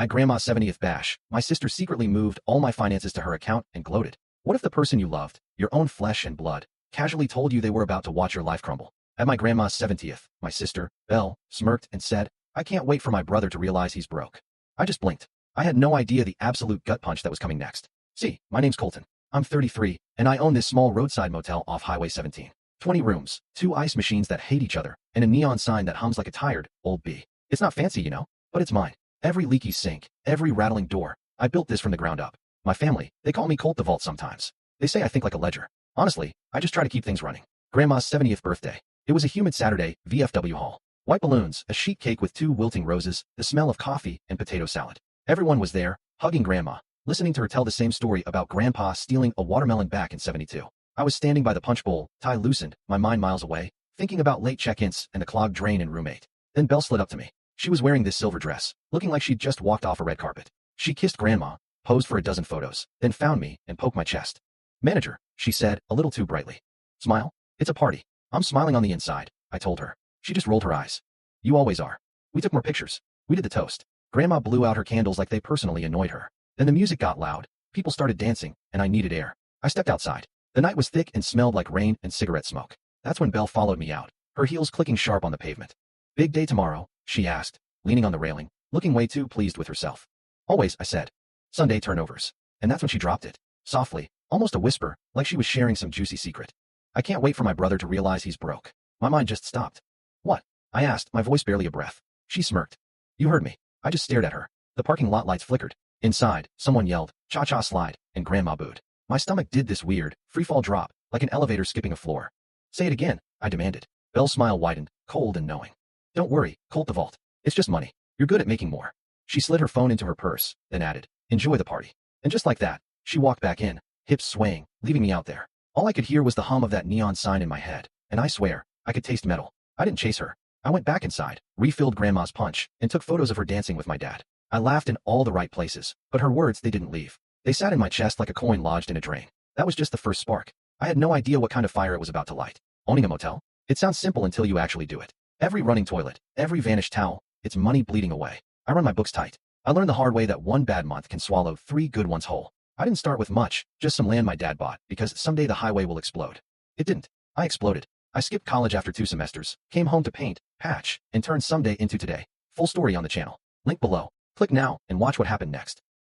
At Grandma's 70th bash, my sister secretly moved all my finances to her account and gloated. What if the person you loved, your own flesh and blood, casually told you they were about to watch your life crumble? At my grandma's 70th, my sister, Belle, smirked and said, "I can't wait for my brother to realize he's broke." I just blinked. I had no idea the absolute gut punch that was coming next. See, my name's Colton. I'm 33, and I own this small roadside motel off Highway 17. 20 rooms, 2 ice machines that hate each other, and a neon sign that hums like a tired, old bee. It's not fancy, you know, but it's mine. Every leaky sink, every rattling door, I built this from the ground up. My family, they call me Colt the Vault sometimes. They say I think like a ledger. Honestly, I just try to keep things running. Grandma's 70th birthday. It was a humid Saturday, VFW hall. White balloons, a sheet cake with 2 wilting roses, the smell of coffee, and potato salad. Everyone was there, hugging Grandma, listening to her tell the same story about Grandpa stealing a watermelon back in '72. I was standing by the punch bowl, tie loosened, my mind miles away, thinking about late check-ins and the clogged drain and roommate. Then Belle slid up to me. She was wearing this silver dress, looking like she'd just walked off a red carpet. She kissed Grandma, posed for a dozen photos, then found me and poked my chest. "Manager," she said, a little too brightly. "Smile? It's a party." "I'm smiling on the inside," I told her. She just rolled her eyes. "You always are." We took more pictures. We did the toast. Grandma blew out her candles like they personally annoyed her. Then the music got loud, people started dancing, and I needed air. I stepped outside. The night was thick and smelled like rain and cigarette smoke. That's when Belle followed me out, her heels clicking sharp on the pavement. "Big day tomorrow?" she asked, leaning on the railing, looking way too pleased with herself. "Always," I said. "Sunday turnovers." And that's when she dropped it, softly, almost a whisper, like she was sharing some juicy secret. "I can't wait for my brother to realize he's broke." My mind just stopped. "What?" I asked, my voice barely a breath. She smirked. "You heard me." I just stared at her. The parking lot lights flickered. Inside, someone yelled, "Cha-cha slide," and Grandma booed. My stomach did this weird, free-fall drop, like an elevator skipping a floor. "Say it again," I demanded. Belle's smile widened, cold and knowing. "Don't worry, Colt the Vault. It's just money. You're good at making more." She slid her phone into her purse, then added, "Enjoy the party." And just like that, she walked back in, hips swaying, leaving me out there. All I could hear was the hum of that neon sign in my head, and I swear, I could taste metal. I didn't chase her. I went back inside, refilled Grandma's punch, and took photos of her dancing with my dad. I laughed in all the right places, but her words, they didn't leave. They sat in my chest like a coin lodged in a drain. That was just the first spark. I had no idea what kind of fire it was about to light. Owning a motel? It sounds simple until you actually do it. Every running toilet, every vanished towel, it's money bleeding away. I run my books tight. I learned the hard way that one bad month can swallow 3 good ones whole. I didn't start with much, just some land my dad bought, because someday the highway will explode. It didn't. I exploded. I skipped college after 2 semesters, came home to paint, patch, and turn someday into today. Full story on the channel. Link below. Click now and watch what happened next.